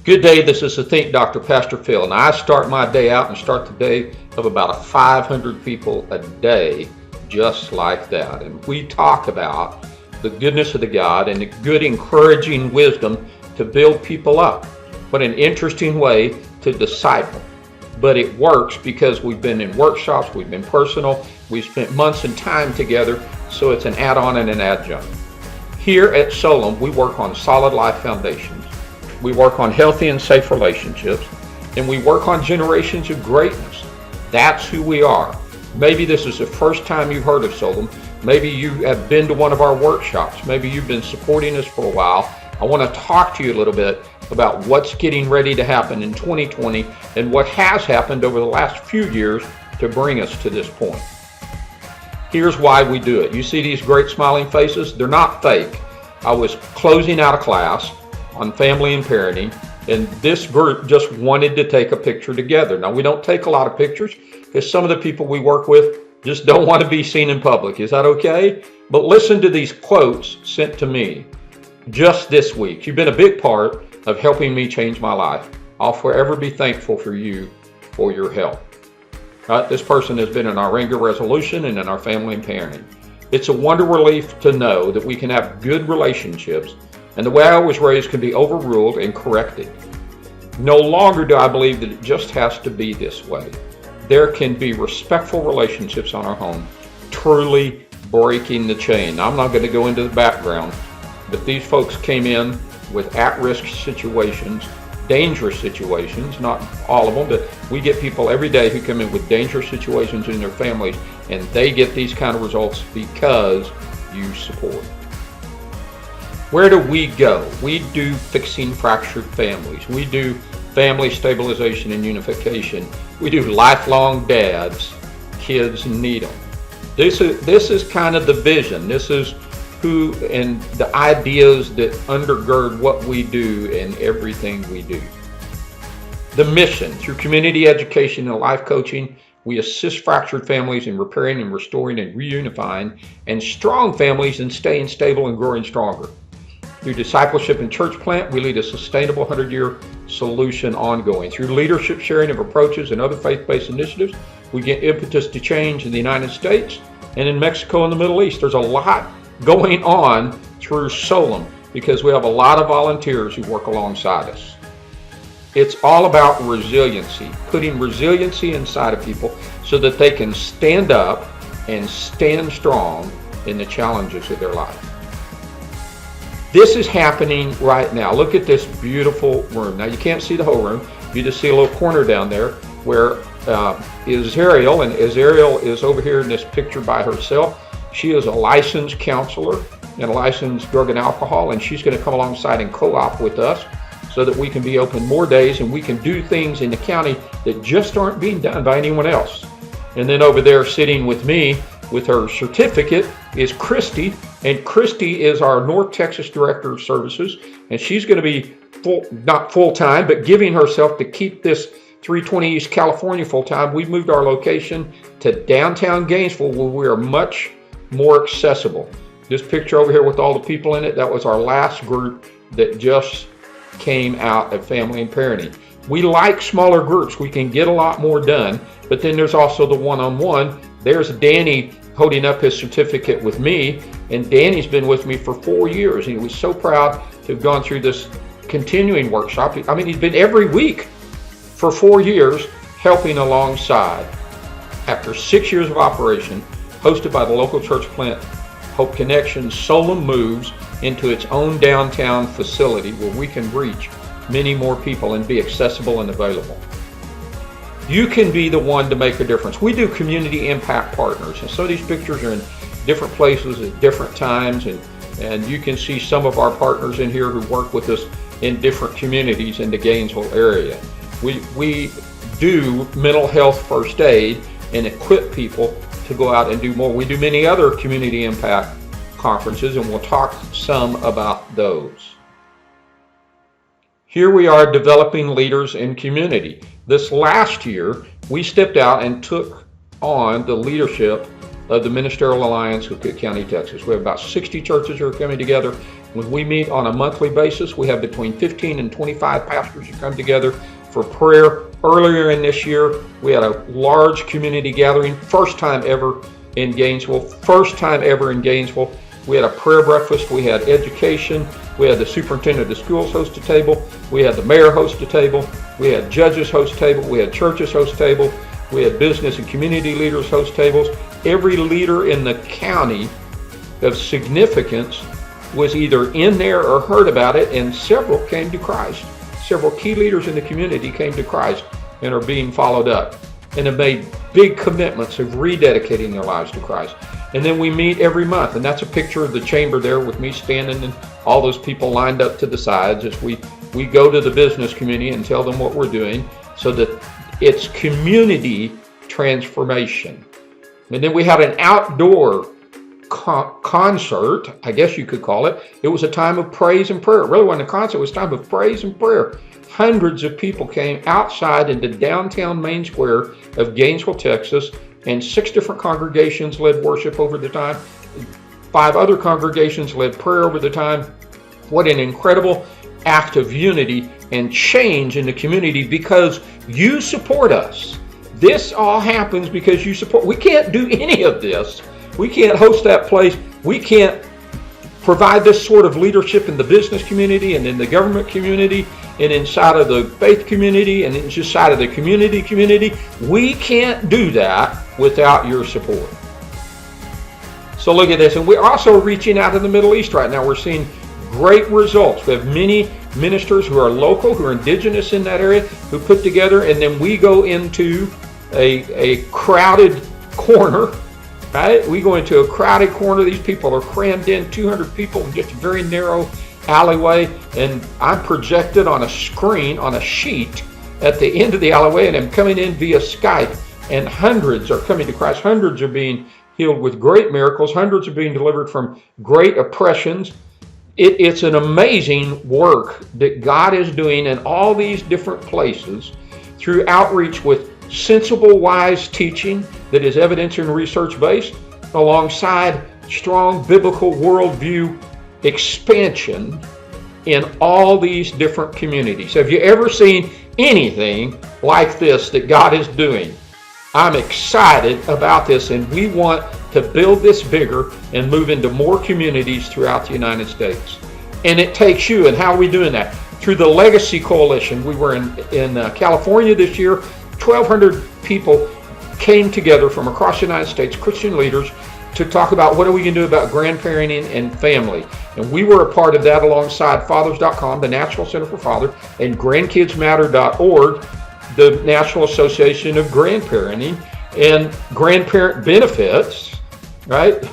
Good day, this is the Think Dr. Pastor Phil, and I start my day out and start the day of about 500 people a day, just like that. And we talk about the goodness of the God and the good encouraging wisdom to build people up. What an interesting way to disciple. But it works because we've been in workshops, we've been personal, we've spent months and time together, so it's an add-on and an adjunct. Here at Solem, we work on solid life foundations. We work on healthy and safe relationships, and we work on generations of greatness. That's who we are. Maybe this is the first time you've heard of Solem. Maybe you have been to one of our workshops. Maybe you've been supporting us for a while. I want to talk to you a little bit about what's getting ready to happen in 2020 and what has happened over the last few years to bring us to this point. Here's why we do it. You see these great smiling faces? They're not fake. I was closing out a class on family and parenting, and this group just wanted to take a picture together. Now, we don't take a lot of pictures because some of the people we work with just don't want to be seen in public. Is that okay? But listen to these quotes sent to me just this week. You've been a big part of helping me change my life. I'll forever be thankful for you for your help. This person has been in our anger resolution and in our family and parenting. It's a wonder relief to know that we can have good relationships, and the way I was raised can be overruled and corrected. No longer do I believe that it just has to be this way. There can be respectful relationships on our home, truly breaking the chain. Now, I'm not going to go into the background, but these folks came in with at-risk situations, dangerous situations, not all of them, but we get people every day who come in with dangerous situations in their families, and they get these kind of results because you support. Where do we go? We do fixing fractured families. We do family stabilization and unification. We do lifelong dads. Kids need them. This is kind of the vision. This is who and the ideas that undergird what we do and everything we do. The mission: through community education and life coaching, we assist fractured families in repairing and restoring and reunifying, and strong families in staying stable and growing stronger. Through discipleship and church plant, we lead a sustainable 100-year solution ongoing. Through leadership sharing of approaches and other faith-based initiatives, we get impetus to change in the United States and in Mexico and the Middle East. There's a lot going on through Solem because we have a lot of volunteers who work alongside us. It's all about resiliency, putting resiliency inside of people so that they can stand up and stand strong in the challenges of their life. This is happening right now. Look at this beautiful room. Now, you can't see the whole room. You just see a little corner down there where is Ariel, and Ariel is over here in this picture by herself. She is a licensed counselor and a licensed drug and alcohol, and she's going to come alongside and co-op with us so that we can be open more days and we can do things in the county that just aren't being done by anyone else. And then over there sitting with me with her certificate is Christy, and Christy is our North Texas Director of Services, and she's going to be not full-time, but giving herself to keep this 320 East California full-time. We've moved our location to downtown Gainesville where we are much more accessible. This picture over here with all the people in it, that was our last group that just came out of family and parenting. We like smaller groups. We can get a lot more done, but then there's also the one-on-one. There's Danny holding up his certificate with me, and Danny's been with me for 4 years, and he was so proud to have gone through this continuing workshop. I mean, he's been every week for 4 years helping alongside. After 6 years of operation, hosted by the local church plant Hope Connection, Solem moves into its own downtown facility where we can reach many more people and be accessible and available. You can be the one to make a difference. We do community impact partners, and so these pictures are in different places at different times, and you can see some of our partners in here who work with us in different communities in the Gainesville area. We do mental health first aid and equip people to go out and do more. We do many other community impact conferences, and we'll talk some about those. Here we are developing leaders in community. This last year, we stepped out and took on the leadership of the Ministerial Alliance of Cook County, Texas. We have about 60 churches who are coming together, When we meet on a monthly basis, we have between 15 and 25 pastors who come together for prayer. Earlier in this year, we had a large community gathering, first time ever in Gainesville. We had a prayer breakfast, we had education, we had the superintendent of schools host a table, we had the mayor host a table, we had judges host a table, we had churches host a table, we had business and community leaders host tables. Every leader in the county of significance was either in there or heard about it, and several came to Christ. Several key leaders in the community came to Christ and are being followed up and have made big commitments of rededicating their lives to Christ. And then we meet every month, and that's a picture of the chamber there with me standing and all those people lined up to the sides as we go to the business community and tell them what we're doing so that it's community transformation. And then we had an outdoor concert, I guess you could call it. It was a time of praise and prayer. It really wasn't a concert, it was a time of praise and prayer. Hundreds of people came outside into downtown Main Square of Gainesville, Texas, and 6 different congregations led worship over the time. 5 other congregations led prayer over the time. What an incredible act of unity and change in the community because you support us. This all happens because you support. We can't do any of this. We can't host that place. We can't provide this sort of leadership in the business community and in the government community and inside of the faith community and inside of the community. We can't do that without your support. So look at this. And we're also reaching out in the Middle East right now. We're seeing great results. We have many ministers who are local, who are indigenous in that area, who put together, and then we go into a crowded corner. Right? We go into a crowded corner. These people are crammed in, 200 people in just a very narrow alleyway, and I'm projected on a screen, on a sheet at the end of the alleyway, and I'm coming in via Skype, and hundreds are coming to Christ. Hundreds are being healed with great miracles. Hundreds are being delivered from great oppressions. It's an amazing work that God is doing in all these different places through outreach with sensible, wise teaching that is evidence and research based, alongside strong biblical worldview expansion in all these different communities. Have you ever seen anything like this that God is doing? I'm excited about this, and we want to build this bigger and move into more communities throughout the United States. And it takes you, and how are we doing that? Through the Legacy Coalition. We were in California this year. 1,200 people came together from across the United States, Christian leaders, to talk about what are we going to do about grandparenting and family. And we were a part of that alongside Fathers.com, the National Center for Father, and GrandkidsMatter.org, the National Association of Grandparenting, and Grandparent Benefits, right?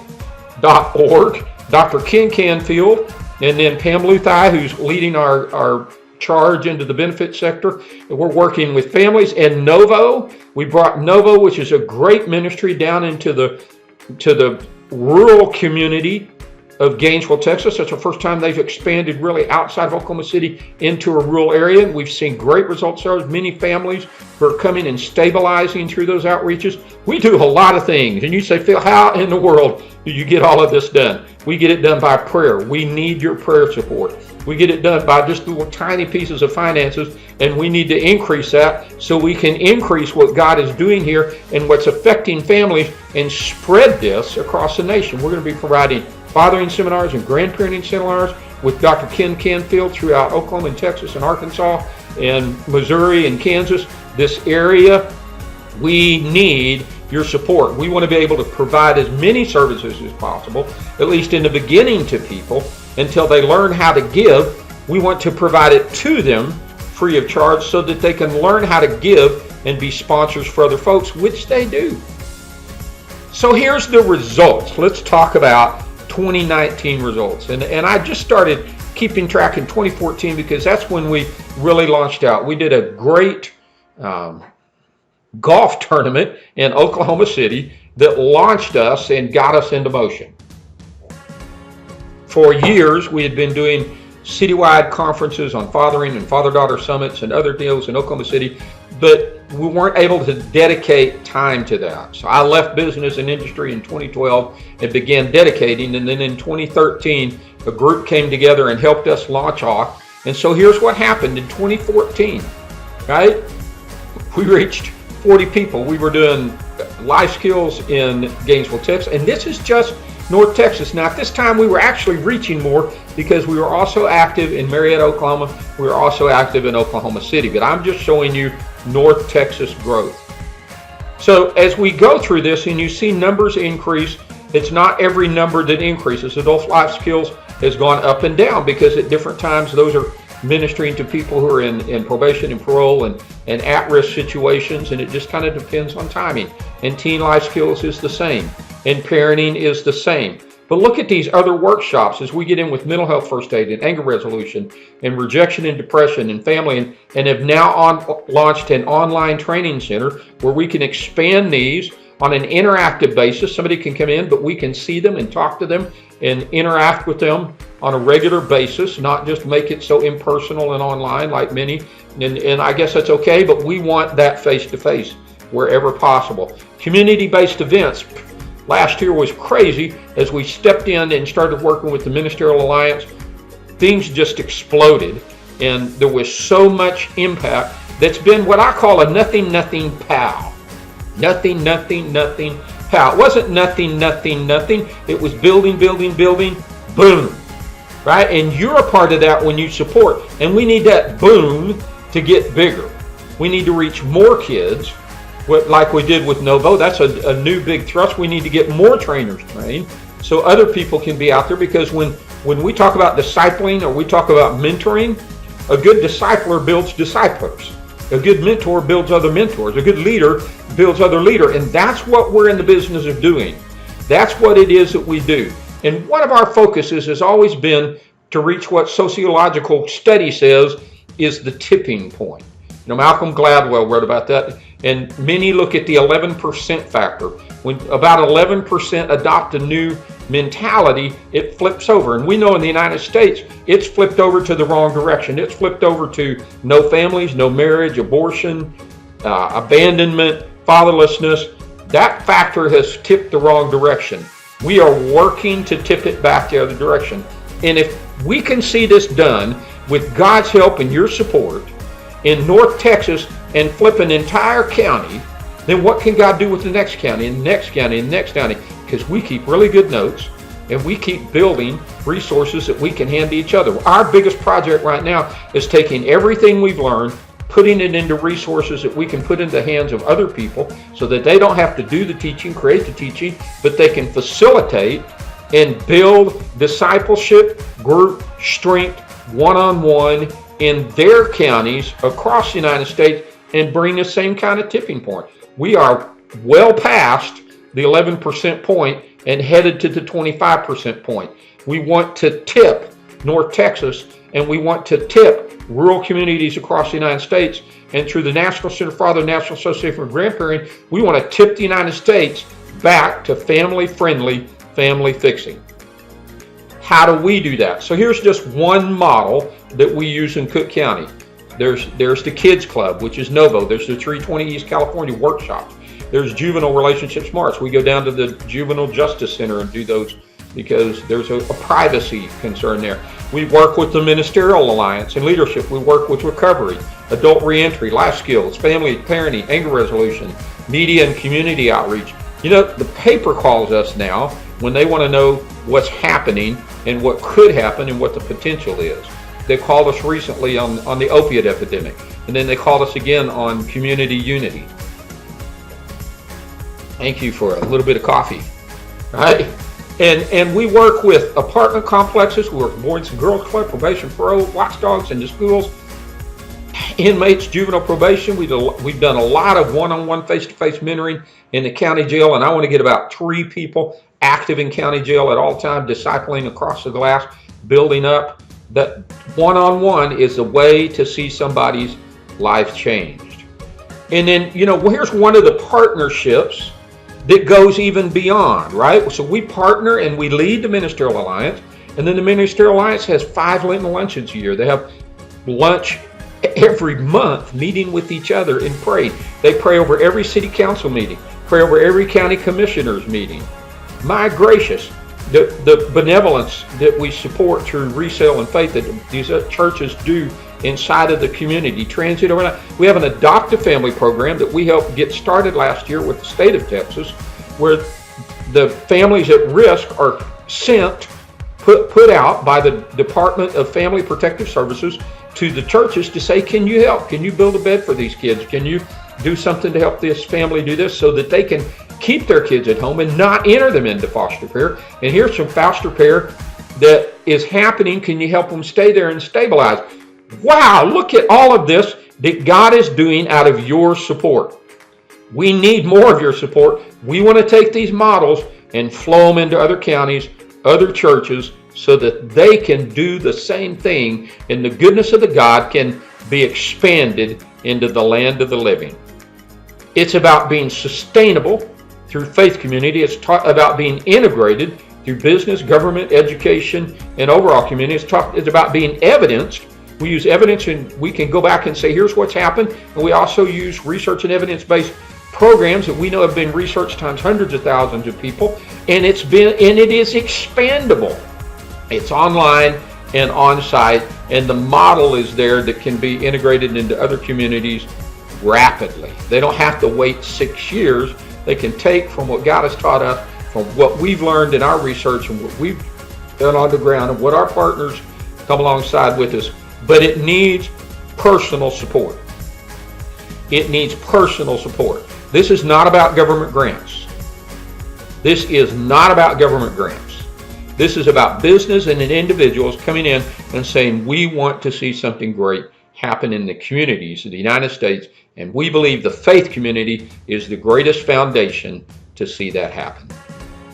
.org, Dr. Ken Canfield, and then Pam Luthai, who's leading our charge into the benefit sector. And we're working with families. And Novo, we brought Novo, which is a great ministry, down into the rural community of Gainesville, Texas. That's the first time they've expanded really outside of Oklahoma City into a rural area. We've seen great results there. Many families who are coming and stabilizing through those outreaches. We do a lot of things. And you say, Phil, how in the world do you get all of this done? We get it done by prayer. We need your prayer support. We get it done by just little tiny pieces of finances, and we need to increase that so we can increase what God is doing here and what's affecting families and spread this across the nation. We're going to be providing fathering seminars and grandparenting seminars with Dr. Ken Canfield throughout Oklahoma and Texas and Arkansas and Missouri and Kansas. This area, we need your support. We want to be able to provide as many services as possible, at least in the beginning, to people until they learn how to give. We want to provide it to them free of charge so that they can learn how to give and be sponsors for other folks, which they do. So here's the results. Let's talk about 2019 results. And I just started keeping track in 2014 because that's when we really launched out. We did a great golf tournament in Oklahoma City that launched us and got us into motion. For years, we had been doing citywide conferences on fathering and father-daughter summits and other deals in Oklahoma City, but we weren't able to dedicate time to that. So I left business and industry in 2012 and began dedicating, and then in 2013, a group came together and helped us launch off. And so here's what happened in 2014, right? We reached 40 people. We were doing life skills in Gainesville, Texas, and this is just North Texas. Now, at this time, we were actually reaching more because we were also active in Marietta, Oklahoma. We were also active in Oklahoma City, but I'm just showing you North Texas growth. So as we go through this and you see numbers increase, it's not every number that increases. Adult life skills has gone up and down because at different times those are ministering to people who are in probation and parole and at-risk situations, and it just kind of depends on timing. And teen life skills is the same, and parenting is the same. But look at these other workshops as we get in with mental health first aid and anger resolution and rejection and depression and family, and have now launched an online training center where we can expand these on an interactive basis. Somebody can come in, but we can see them and talk to them and interact with them on a regular basis, not just make it so impersonal and online like many. And I guess that's okay, but we want that face-to-face wherever possible. Community-based events. Last year was crazy as we stepped in and started working with the Ministerial Alliance. Things just exploded, and there was so much impact that's been what I call a nothing, nothing, pow. Nothing, nothing, nothing, pow. It wasn't nothing, nothing, nothing. It was building, building, building, boom. Right? And you're a part of that when you support. And we need that boom to get bigger. We need to reach more kids, like we did with Novo. That's a new big thrust. We need to get more trainers trained so other people can be out there, because when we talk about discipling or we talk about mentoring, a good discipler builds disciplers. A good mentor builds other mentors. A good leader builds other leaders. And that's what we're in the business of doing. That's what it is that we do. And one of our focuses has always been to reach what sociological study says is the tipping point. You know, Malcolm Gladwell wrote about that, and many look at the 11% factor. When about 11% adopt a new mentality, it flips over. And we know in the United States, it's flipped over to the wrong direction. It's flipped over to no families, no marriage, abortion, abandonment, fatherlessness. That factor has tipped the wrong direction. We are working to tip it back the other direction. And if we can see this done with God's help and your support in North Texas and flip an entire county, then what can God do with the next county and the next county and the next county? Because we keep really good notes and we keep building resources that we can hand to each other. Our biggest project right now is taking everything we've learned, putting it into resources that we can put into the hands of other people so that they don't have to do the teaching, create the teaching, but they can facilitate and build discipleship, group, strength, one-on-one in their counties across the United States and bring the same kind of tipping point. We are well past the 11% point and headed to the 25% point. We want to tip North Texas, and we want to tip rural communities across the United States. And through the National Center for Father, National Association for Grandparenting, we want to tip the United States back to family-friendly family fixing. How do we do that? So here's just one model that we use in Cook County. There's the Kids Club, which is Novo. There's the 320 East California workshops. There's Juvenile Relationship Smarts. We go down to the Juvenile Justice Center and do those because there's a privacy concern there. We work with the Ministerial Alliance and Leadership. We work with recovery, adult reentry, life skills, family, parenting, anger resolution, media and community outreach. You know, the paper calls us now when they want to know what's happening and what could happen and what the potential is. They called us recently on the opiate epidemic, and then they called us again on community unity. Thank you for a little bit of coffee, right? And we work with apartment complexes, we work with Boys and Girls Club, probation, parole, watchdogs in the schools, inmates, juvenile probation. We've done a lot of one-on-one, face-to-face mentoring in the county jail, and I want to get about 3 people active in county jail at all time, discipling across the glass, building up. That one-on-one is a way to see somebody's life changed. And then, you know, here's one of the partnerships that goes even beyond, right? So we partner and we lead the Ministerial Alliance, and then the Ministerial Alliance has 5 Lenten luncheons a year. They have lunch every month, meeting with each other and pray. They pray over every city council meeting, pray over every county commissioner's meeting. My gracious, the benevolence that we support through resale and faith that these churches do inside of the community. Transit overnight. We have an adopt a family program that we helped get started last year with the state of Texas, where the families at risk are sent, put out by the Department of Family Protective Services to the churches to say, can you help? Can you build a bed for these kids? Can you do something to help this family do this, so that they can keep their kids at home and not enter them into foster care? And here's some foster care that is happening. Can you help them stay there and stabilize? Wow, look at all of this that God is doing out of your support. We need more of your support. We want to take these models and flow them into other counties, other churches, so that they can do the same thing, and the goodness of the God can be expanded into the land of the living. It's about being sustainable through faith community. It's about being integrated through business, government, education, and overall community. It's about being evidenced. We use evidence, and we can go back and say, here's what's happened. And we also use research and evidence-based programs that we know have been researched times hundreds of thousands of people, and it is expandable. It's online and on-site, and the model is there that can be integrated into other communities rapidly. They don't have to wait 6 years. They can take from what God has taught us, from what we've learned in our research and what we've done on the ground, and what our partners come alongside with us. But it needs personal support. It needs personal support. This is not about government grants. This is not about government grants. This is about business and individuals coming in and saying, we want to see something great happen in the communities of the United States, and we believe the faith community is the greatest foundation to see that happen.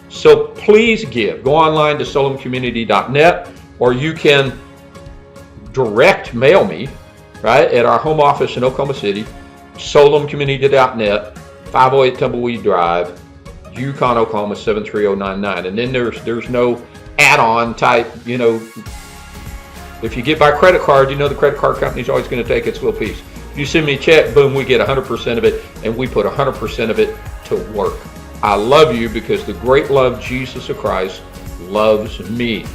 So please give. Go online to solomcommunity.net, or you can direct mail me, right, at our home office in Oklahoma City, solomcommunity.net, 508 Tumbleweed Drive, Yukon, Oklahoma 73099. And then there's no add-on type, if you get by credit card, the credit card company's always going to take its little piece. If you send me a check, boom, we get 100% of it, and we put 100% of it to work. I love you because the great love Jesus of Christ loves me,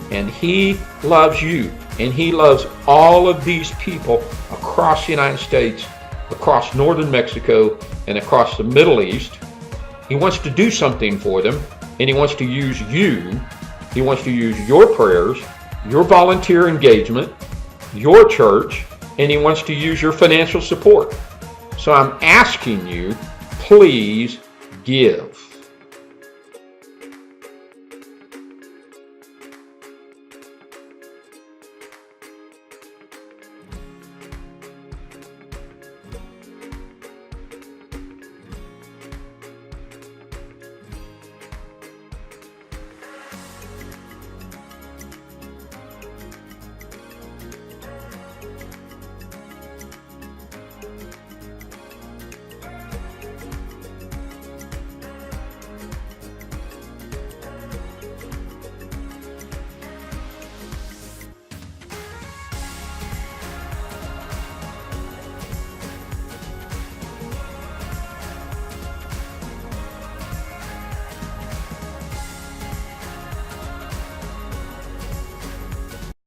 and he loves you, and he loves all of these people across the United States, across northern Mexico, and across the Middle East. He wants to do something for them, and he wants to use you. He wants to use your prayers, your volunteer engagement, your church, and he wants to use your financial support. So I'm asking you, please give.